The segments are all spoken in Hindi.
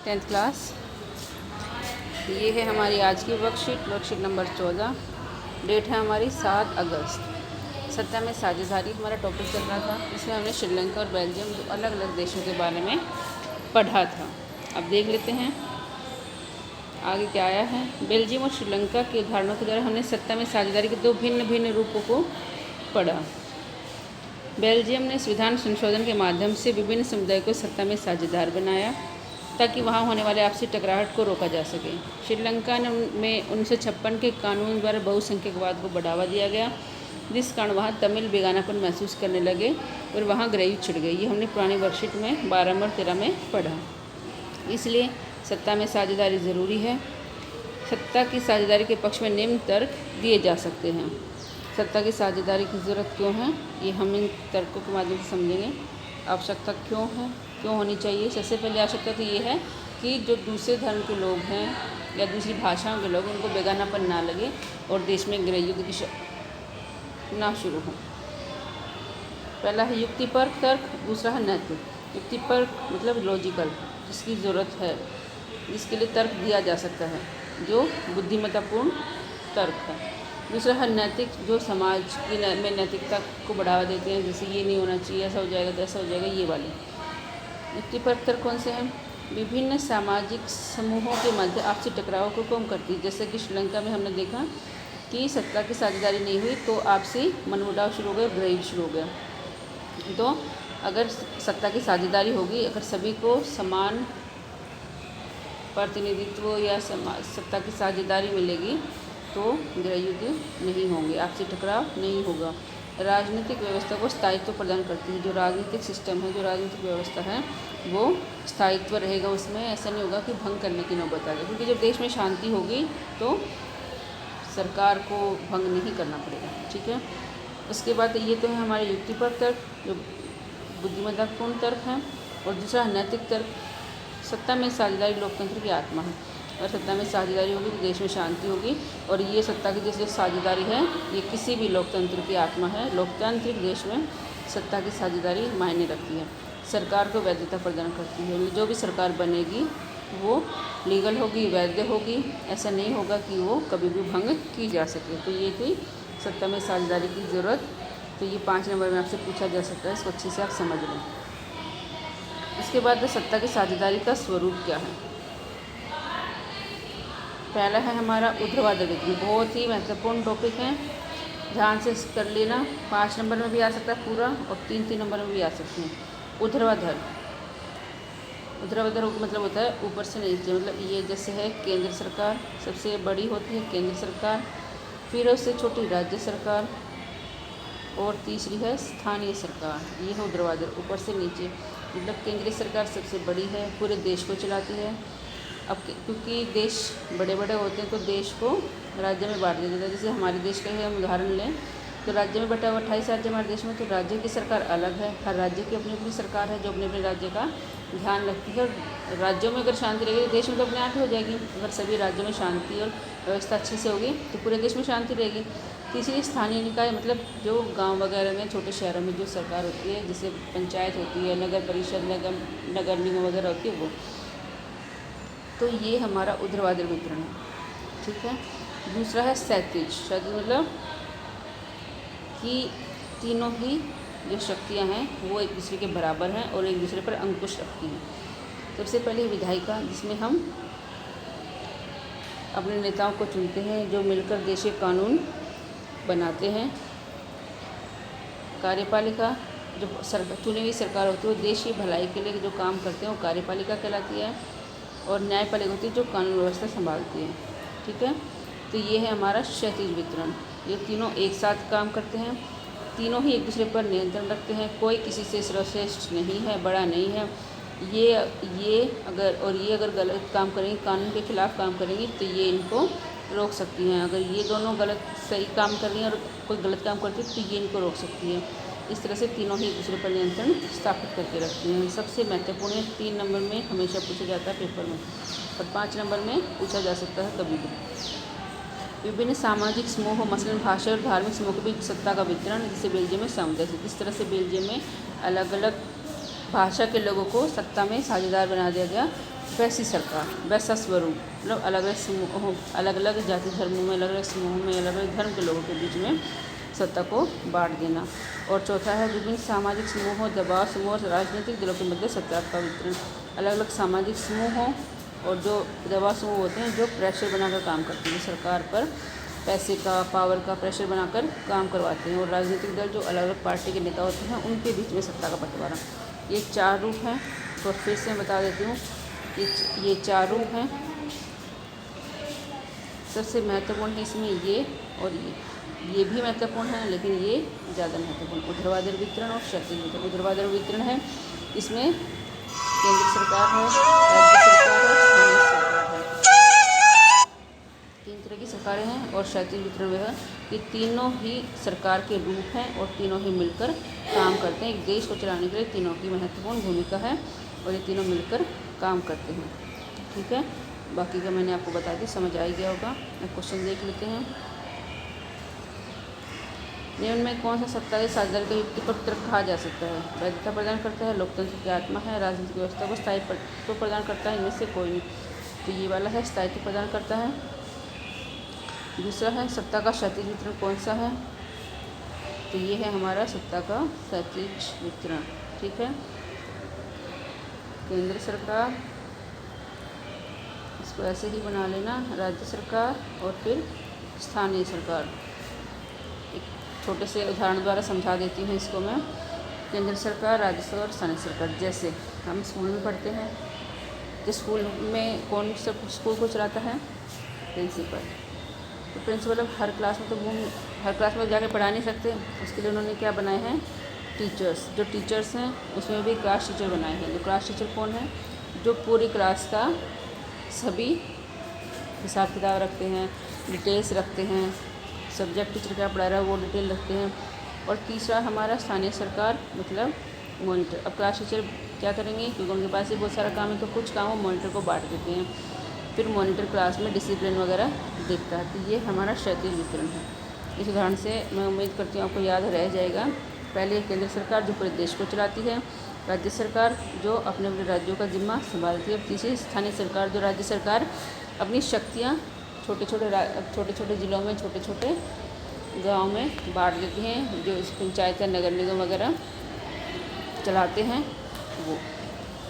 10th class. ये है हमारी आज की वर्कशीट नंबर 14। डेट है हमारी 7 अगस्त। सत्ता में साझेदारी हमारा टॉपिक चल रहा था। इसमें हमने श्रीलंका और बेल्जियम दो अलग अलग देशों के बारे में पढ़ा था। अब देख लेते हैं आगे क्या आया है। बेल्जियम और श्रीलंका के उदाहरणों के द्वारा हमने सत्ता में साझेदारी के दो भिन्न भिन्न रूपों को पढ़ा। बेल्जियम ने संविधान संशोधन के माध्यम से विभिन्न समुदायों को सत्ता में साझेदार बनाया ताकि वहां होने वाले आपसी टकराहट को रोका जा सके। श्रीलंका में 1956 के कानून द्वारा बहुसंख्यकवाद को बढ़ावा दिया गया, जिस कारण वहां तमिल बेगानापन महसूस करने लगे और वहां गृहयुद्ध छिड़ गई। ये हमने पुरानी वर्कशीट में 12 नंबर 13 में पढ़ा। इसलिए सत्ता में साझेदारी ज़रूरी है। सत्ता की साझेदारी के पक्ष में निम्न तर्क दिए जा सकते हैं। सत्ता की साझेदारी की ज़रूरत क्यों है, ये हम इन तर्कों के माध्यम से समझेंगे। आवश्यकता क्यों है, क्यों होनी चाहिए। सबसे पहले आवश्यकता तो ये है कि जो दूसरे धर्म के लोग हैं या दूसरी भाषाओं के लोग, उनको बेगानापन ना लगे और देश में गृहयुद्ध की ना शुरू हो। पहला है युक्तिपर्क तर्क, दूसरा है नैतिक। युक्तिपर्क मतलब लॉजिकल, जिसकी ज़रूरत है, जिसके लिए तर्क दिया जा सकता है, जो बुद्धिमत्तापूर्ण तर्क है। दूसरा है नैतिक, जो समाज की में नैतिकता को बढ़ावा देते हैं, जैसे ये नहीं होना चाहिए, ऐसा हो जाएगा तो ऐसा हो जाएगा, ये वाले। युक्तिपर्क तर्क कौन से हैं? विभिन्न सामाजिक समूहों के मध्य आपसी टकराव को कम करती है। जैसे कि श्रीलंका में हमने देखा कि सत्ता की साझेदारी नहीं हुई तो आपसी मनमुटाव शुरू हो गया, गृहयुद्ध शुरू हो गया। तो अगर सत्ता की साझेदारी होगी, अगर सभी को समान प्रतिनिधित्व या सत्ता की साझेदारी मिलेगी तो गृहयुद्ध नहीं होंगे, आपसी टकराव नहीं होगा। राजनीतिक व्यवस्था को स्थायित्व प्रदान करती है। जो राजनीतिक सिस्टम है, जो राजनीतिक व्यवस्था है, वो स्थायित्व रहेगा उसमें। ऐसा नहीं होगा कि भंग करने की नौबत आ जाए, क्योंकि जब देश में शांति होगी तो सरकार को भंग नहीं करना पड़ेगा। ठीक है। उसके बाद ये तो है हमारे युक्तिपर्क तर्क, जो बुद्धिमत्तापूर्ण तर्क है। और दूसरा नैतिक तर्क, सत्ता में साझेदारी लोकतंत्र की आत्मा है। अगर सत्ता में साझेदारी होगी तो देश में शांति होगी। और ये सत्ता की जैसे साझेदारी है, ये किसी भी लोकतंत्र की आत्मा है। लोकतांत्रिक देश में सत्ता की साझेदारी मायने रखती है, सरकार को वैधता प्रदान करती है। जो भी सरकार बनेगी वो लीगल होगी, वैध होगी। ऐसा नहीं होगा कि वो कभी भी भंग की जा सके। तो ये थी सत्ता में साझेदारी की ज़रूरत। तो ये 5 नंबर में आपसे पूछा जा सकता है, इसको अच्छे से आप समझ लें। इसके बाद सत्ता की साझेदारी का स्वरूप क्या है। पहला है हमारा ऊर्ध्वाधर वितरण, बहुत ही महत्वपूर्ण टॉपिक है, ध्यान से कर लेना। 5 नंबर में भी आ सकता है पूरा और 3 नंबर में भी आ सकते हैं। ऊर्ध्वाधर मतलब होता है ऊपर से नीचे, मतलब ये जैसे है केंद्र सरकार, सबसे बड़ी होती है केंद्र सरकार, फिर उससे छोटी राज्य सरकार, और तीसरी है स्थानीय सरकार। ये है ऊर्ध्वाधर, ऊपर से नीचे। मतलब केंद्रीय सरकार सबसे बड़ी है, पूरे देश को चलाती है। अब क्योंकि देश बड़े बड़े होते हैं तो देश को राज्य में बांट दिया जाता है। जैसे हमारे देश का ही हम उदाहरण लें तो राज्य में बटा हुआ 28 राज्य हमारे देश में, तो राज्य की सरकार अलग है। हर राज्य की अपनी अपनी सरकार है जो अपने अपने राज्य का ध्यान रखती है। और राज्यों में अगर शांति रहेगी तो देश में तो अपने आप ही हो जाएगी। अगर सभी राज्यों में शांति और व्यवस्था अच्छे से होगी तो पूरे देश में शांति रहेगी। तीसरी स्थानीय निकाय, मतलब जो गांव वगैरह में, छोटे शहरों में जो सरकार होती है, जैसे पंचायत होती है, नगर परिषद, नगर निगम वगैरह होती है वो। तो ये हमारा ऊर्ध्वाधर वितरण है। ठीक है। दूसरा है क्षैतिज मतलब कि तीनों ही जो शक्तियां हैं वो एक दूसरे के बराबर हैं और एक दूसरे पर अंकुश रखती हैं। सबसे पहले विधायिका, जिसमें हम अपने नेताओं को चुनते हैं जो मिलकर देश के कानून बनाते हैं। कार्यपालिका, जो चुनी हुई सरकार होती है वो देश की भलाई के लिए जो काम करते हैं वो कार्यपालिका कहलाती है। और न्यायपालिका होती है जो कानून व्यवस्था संभालती है। ठीक है। तो ये है हमारा क्षैतिज वितरण। ये तीनों एक साथ काम करते हैं, तीनों ही एक दूसरे पर नियंत्रण रखते हैं। कोई किसी से सर्वश्रेष्ठ नहीं है, बड़ा नहीं है। ये अगर गलत काम करेंगे, कानून के खिलाफ काम करेंगी तो ये इनको रोक सकती हैं। अगर ये दोनों सही काम कर रही हैं और कोई गलत काम करती है तो ये इनको रोक सकती है। इस तरह से तीनों ही एक दूसरे पर नियंत्रण स्थापित करके रखती हैं। सबसे महत्वपूर्ण है, 3 नंबर में हमेशा पूछा जाता है पेपर में, और 5 नंबर में पूछा जा सकता है कभी भी। विभिन्न सामाजिक समूह, मसलन भाषा और धार्मिक समूह के बीच सत्ता का वितरण, जिसे बेल्जियम में सामंजस्य। इस तरह से बेल्जियम में अलग अलग भाषा के लोगों को सत्ता में साझेदार बना दिया गया वैसी सरकार, वैसा स्वरूप, मतलब अलग अलग समूहों, अलग अलग जाति धर्मों में, अलग अलग समूहों में, अलग अलग धर्म के लोगों के बीच में सत्ता को बांट देना। और चौथा है विभिन्न सामाजिक समूहों, दबाव समूह और राजनीतिक दलों के मध्य सत्ता का वितरण। अलग अलग सामाजिक समूहों और जो दबाव समूह होते हैं जो प्रेशर बनाकर काम करते हैं सरकार पर, पैसे का, पावर का प्रेशर बनाकर काम करवाते हैं। और राजनीतिक दल जो अलग अलग पार्टी के नेता होते हैं उनके बीच में सत्ता का बंटवारा। ये 4 रूप हैं। तो फिर से मैं बता देती हूँ, ये 4 रूप हैं। सबसे महत्वपूर्ण है इसमें ये और ये भी महत्वपूर्ण है, लेकिन ये ज़्यादा महत्वपूर्ण। ऊर्ध्वाधर वितरण और क्षैतिज वितरण। ऊर्ध्वाधर वितरण है, इसमें केंद्र सरकार है, राज्य सरकार है, स्थानीय सरकार है, 3 तरह की सरकारें हैं। और क्षैतिज वितरण वह है कि तीनों ही सरकार के रूप हैं और तीनों ही मिलकर काम करते हैं। एक देश को चलाने के लिए तीनों की महत्वपूर्ण भूमिका है और ये तीनों मिलकर काम करते हैं। ठीक है, बाकी का मैंने आपको बता दी, समझ आ ही गया होगा। एक क्वेश्चन देख लेते हैं। निम्न में कौन सा सत्ता की साझेदारी का युक्तिपर कहा जा सकता है? वैधता प्रदान करता है, लोकतंत्र की आत्मा है, राजनीतिक व्यवस्था को स्थायित्व प्रदान करता है, इनमें से कोई नहीं। तो ये वाला है, स्थायित्व प्रदान करता है। दूसरा है सत्ता का क्षैतिज वितरण कौन सा है? तो ये है हमारा सत्ता का क्षैतिज वितरण। ठीक है, केंद्र सरकार, इसको ऐसे ही बना लेना, राज्य सरकार और फिर स्थानीय सरकार। एक छोटे से उदाहरण द्वारा समझा देती हूँ इसको मैं। केंद्र सरकार, राज्य सरकार और स्थानीय सरकार। जैसे हम स्कूल में पढ़ते हैं, तो स्कूल में कौन सब स्कूल को चलाता है? प्रिंसिपल। तो प्रिंसिपल अब हर क्लास में तो हर क्लास में जाके पढ़ा नहीं सकते, उसके लिए उन्होंने क्या बनाए हैं? टीचर्स। जो टीचर्स हैं उसमें भी क्लास टीचर बनाए हैं। जो क्लास टीचर कौन है? जो पूरी क्लास का सभी हिसाब किताब रखते हैं, डिटेल्स रखते हैं, सब्जेक्ट टीचर क्या पढ़ा रहा है वो डिटेल रखते हैं। और तीसरा हमारा स्थानीय सरकार, मतलब मॉनिटर। अब क्लास टीचर क्या करेंगे, क्योंकि उनके पास ही बहुत सारा काम है, तो कुछ काम वो मॉनिटर को बांट देते हैं। फिर मॉनिटर क्लास में डिसिप्लिन वगैरह देखता है। तो ये हमारा क्षैतिज वितरण है। इस उदाहरण से मैं उम्मीद करती हूँ आपको याद रह जाएगा। पहले केंद्र सरकार जो पूरे देश को चलाती है, राज्य सरकार जो अपने अपने राज्यों का जिम्मा संभालती है, तीसरी स्थानीय सरकार जो राज्य सरकार अपनी शक्तियाँ छोटे छोटे ज़िलों में, छोटे छोटे गाँव में बांट देती हैं। जो इस पंचायत या नगर निगम वगैरह चलाते हैं वो।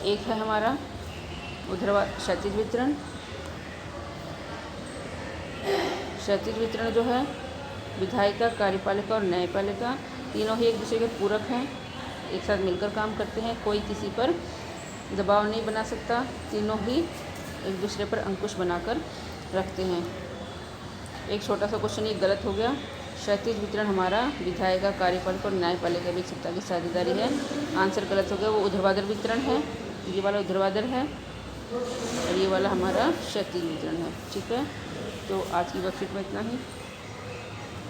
एक है हमारा क्षैतिज वितरण। क्षैतिज वितरण जो है विधायिका, कार्यपालिका और न्यायपालिका तीनों ही एक दूसरे के पूरक हैं, एक साथ मिलकर काम करते हैं, कोई किसी पर दबाव नहीं बना सकता, तीनों ही एक दूसरे पर अंकुश बनाकर रखते हैं। एक छोटा सा क्वेश्चन ये गलत हो गया। क्षैतिज वितरण हमारा विधायिका, कार्यपालिका और न्यायपालिका के बीच सत्ता की साझेदारी है। आंसर गलत हो गया, वो ऊर्ध्वाधर वितरण है। ये वाला ऊर्ध्वाधर है और ये वाला हमारा क्षैतिज वितरण है। ठीक है, तो आज की वर्कशीट में इतना ही।